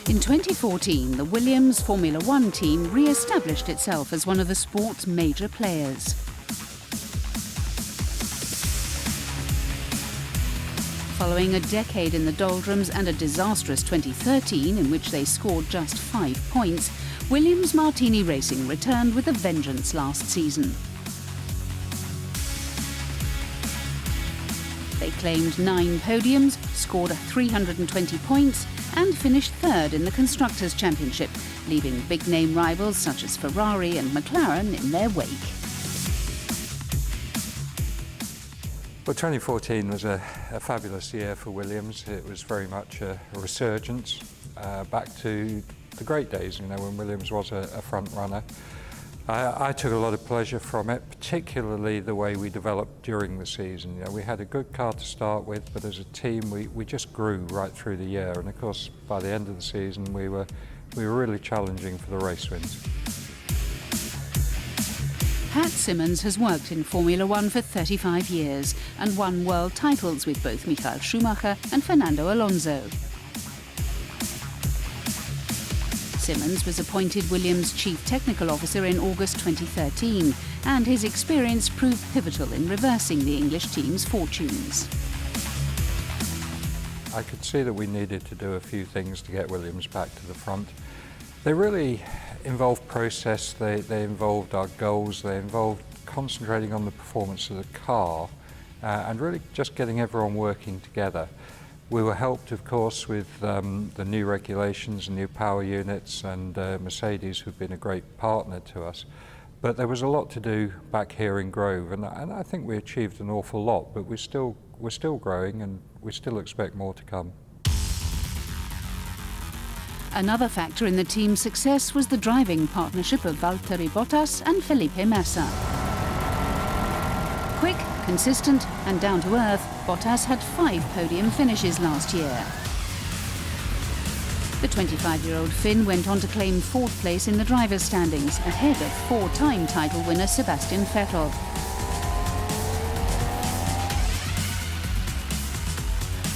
In 2014, the Williams Formula One team re-established itself as one of the sport's major players. Following a decade in the doldrums and a disastrous 2013 in which they scored just 5 points, Williams Martini Racing returned with a vengeance last season. They claimed 9 podiums, scored 320 points and finished third in the Constructors' Championship, leaving big-name rivals such as Ferrari and McLaren in their wake. Well, 2014 was a fabulous year for Williams. It was very much a resurgence back to the great days, when Williams was a front runner. I took a lot of pleasure from it, particularly the way we developed during the season. We had a good car to start with, but as a team we just grew right through the year, and of course by the end of the season we were really challenging for the race wins. Pat Symonds has worked in Formula One for 35 years and won world titles with both Michael Schumacher and Fernando Alonso. Symonds was appointed Williams' Chief Technical Officer in August 2013, and his experience proved pivotal in reversing the English team's fortunes. I could see that we needed to do a few things to get Williams back to the front. They really involved process, they involved our goals, they involved concentrating on the performance of the car and really just getting everyone working together. We were helped, of course, with the new regulations and new power units, and Mercedes, who've been a great partner to us. But there was a lot to do back here in Grove, and I think we achieved an awful lot, but we're still growing, and we still expect more to come. Another factor in the team's success was the driving partnership of Valtteri Bottas and Felipe Massa. Quick, consistent and down to earth, Bottas had 5 podium finishes last year. The 25-year-old Finn went on to claim 4th place in the drivers' standings, ahead of 4-time title winner Sebastian Vettel.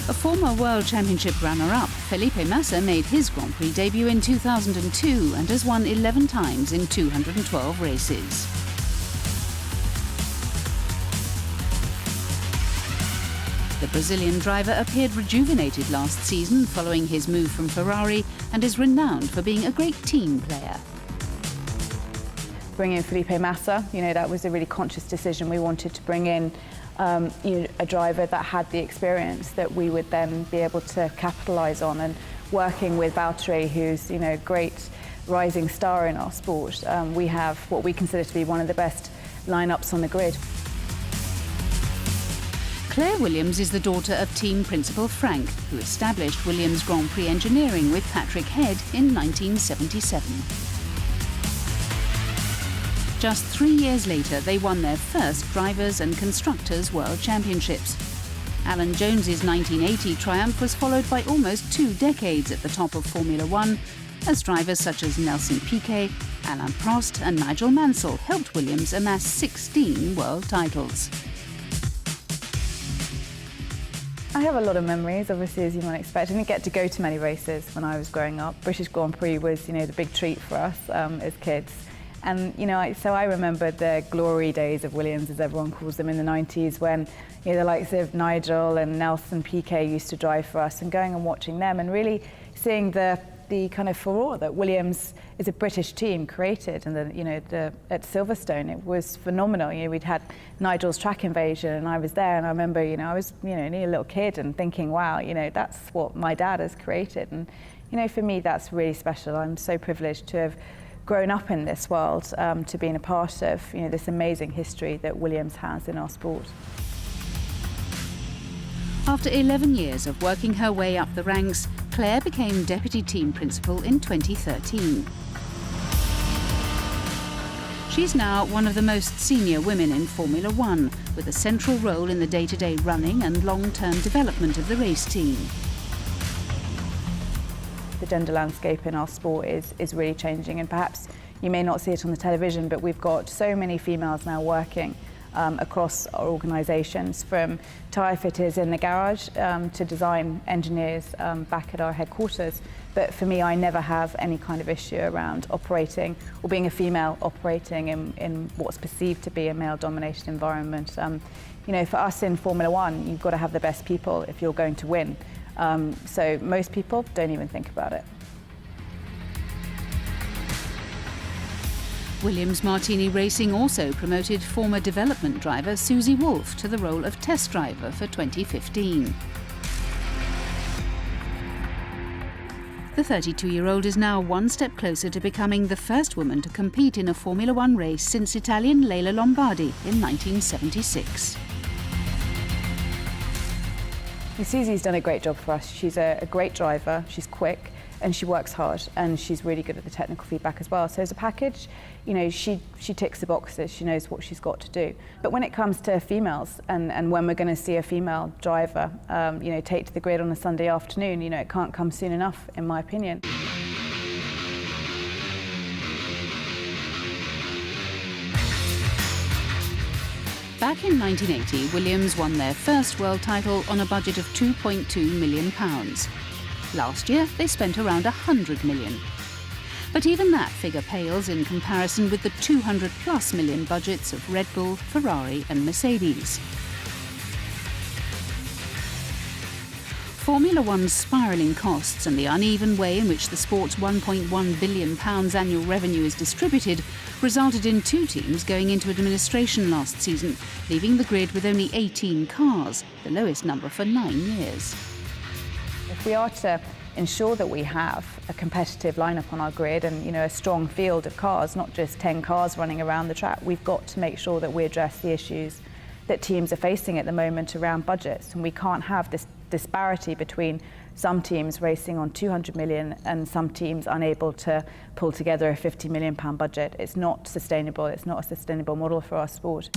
A former World Championship runner-up, Felipe Massa made his Grand Prix debut in 2002 and has won 11 times in 212 races. The Brazilian driver appeared rejuvenated last season following his move from Ferrari and is renowned for being a great team player. Bringing in Felipe Massa, that was a really conscious decision. We wanted to bring in a driver that had the experience that we would then be able to capitalise on, and working with Valtteri, who's a great rising star in our sport. We have what we consider to be one of the best lineups on the grid. Claire Williams is the daughter of team principal Frank, who established Williams Grand Prix engineering with Patrick Head in 1977. Just 3 years later, they won their first Drivers' and Constructors' World Championships. Alan Jones's 1980 triumph was followed by almost 2 decades at the top of Formula One, as drivers such as Nelson Piquet, Alain Prost and Nigel Mansell helped Williams amass 16 world titles. I have a lot of memories, obviously, as you might expect. I didn't get to go to many races when I was growing up. British Grand Prix was, the big treat for us as kids. And, so I remember the glory days of Williams, as everyone calls them, in the 90s, when, the likes of Nigel and Nelson Piquet used to drive for us, and going and watching them and really seeing the kind of furore that Williams is a British team created, and at Silverstone it was phenomenal. We'd had Nigel's track invasion, and I was there, and I remember I was only a little kid and thinking, wow, that's what my dad has created, and for me that's really special. I'm so privileged to have grown up in this world, to being a part of this amazing history that Williams has in our sport. After 11 years of working her way up the ranks, Claire became deputy team principal in 2013. She's now one of the most senior women in Formula One, with a central role in the day-to-day running and long-term development of the race team. The gender landscape in our sport is really changing, and perhaps you may not see it on the television, but we've got so many females now working across our organisations, from tyre fitters in the garage to design engineers back at our headquarters. But for me, I never have any kind of issue around operating or being a female operating in what's perceived to be a male-dominated environment. You know, for us in Formula One, you've got to have the best people if you're going to win. So most people don't even think about it. Williams Martini Racing also promoted former development driver Susie Wolff to the role of test driver for 2015. The 32-year-old is now one step closer to becoming the first woman to compete in a Formula One race since Italian Leila Lombardi in 1976. Susie's done a great job for us. She's a great driver, she's quick, and she works hard, and she's really good at the technical feedback as well. So as a package, you know, she ticks the boxes, she knows what she's got to do. But when it comes to females, and when we're going to see a female driver, you know, take to the grid on a Sunday afternoon, you know, it can't come soon enough, in my opinion. Back in 1980, Williams won their first world title on a budget of £2.2 million. Last year, they spent around £100 million. But even that figure pales in comparison with the 200+ million budgets of Red Bull, Ferrari and Mercedes. Formula One's spiralling costs and the uneven way in which the sport's £1.1 billion annual revenue is distributed resulted in 2 teams going into administration last season, leaving the grid with only 18 cars, the lowest number for 9 years. If we are to ensure that we have a competitive lineup on our grid and, you know, a strong field of cars, not just 10 cars running around the track, we've got to make sure that we address the issues that teams are facing at the moment around budgets. And we can't have this disparity between some teams racing on 200 million and some teams unable to pull together a £50 million budget. It's not sustainable. It's not a sustainable model for our sport.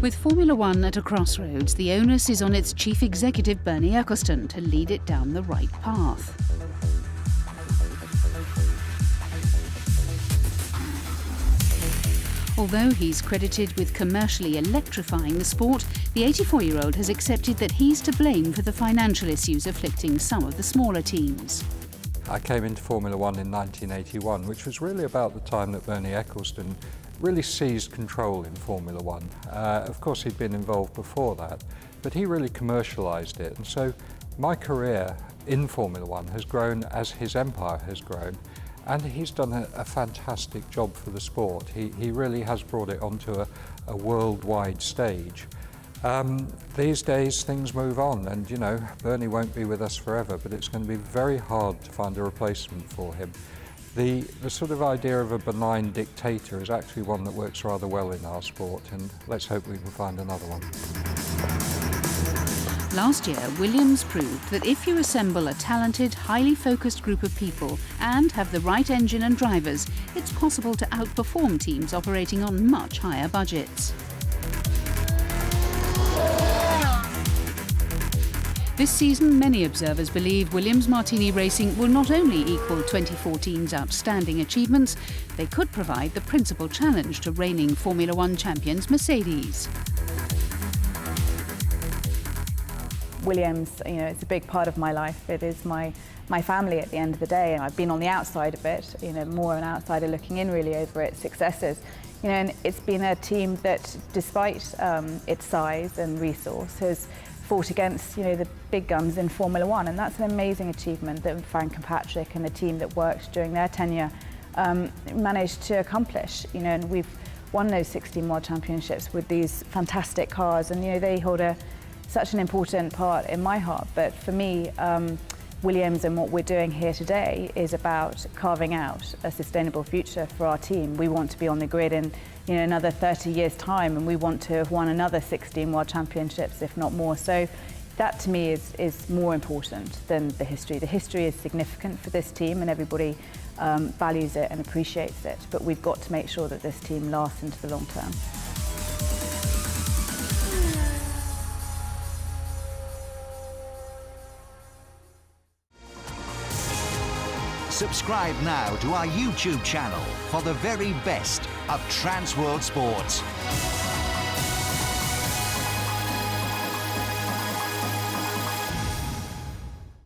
With Formula One at a crossroads, the onus is on its chief executive Bernie Ecclestone to lead it down the right path. Although he's credited with commercially electrifying the sport, the 84-year-old has accepted that he's to blame for the financial issues afflicting some of the smaller teams. I came into Formula One in 1981, which was really about the time that Bernie Ecclestone really seized control in Formula One. Of course, he'd been involved before that, but he really commercialised it. And so my career in Formula One has grown as his empire has grown. And he's done a fantastic job for the sport. He really has brought it onto a worldwide stage. These days things move on, and you know, Bernie won't be with us forever, but it's going to be very hard to find a replacement for him. The sort of idea of a benign dictator is actually one that works rather well in our sport, and let's hope we can find another one. Last year, Williams proved that if you assemble a talented, highly focused group of people and have the right engine and drivers, it's possible to outperform teams operating on much higher budgets. This season, many observers believe Williams Martini Racing will not only equal 2014's outstanding achievements, they could provide the principal challenge to reigning Formula One champions Mercedes. Williams, you know, it's a big part of my life. It is my family at the end of the day, and I've been on the outside of it, you know, more an outsider looking in really over its successes. You know, and it's been a team that, despite its size and resource, has fought against, you know, the big guns in Formula One, and that's an amazing achievement that Frank and Patrick and the team that worked during their tenure managed to accomplish. You know, and we've won those 16 World Championships with these fantastic cars, and you know, they hold such an important part in my heart. But for me, Williams and what we're doing here today is about carving out a sustainable future for our team. We want to be on the grid in, you know, another 30 years' time, and we want to have won another 16 World Championships, if not more. So that to me is more important than the history. The history is significant for this team, and everybody values it and appreciates it. But we've got to make sure that this team lasts into the long term. Subscribe now to our YouTube channel for the very best of Trans World Sports.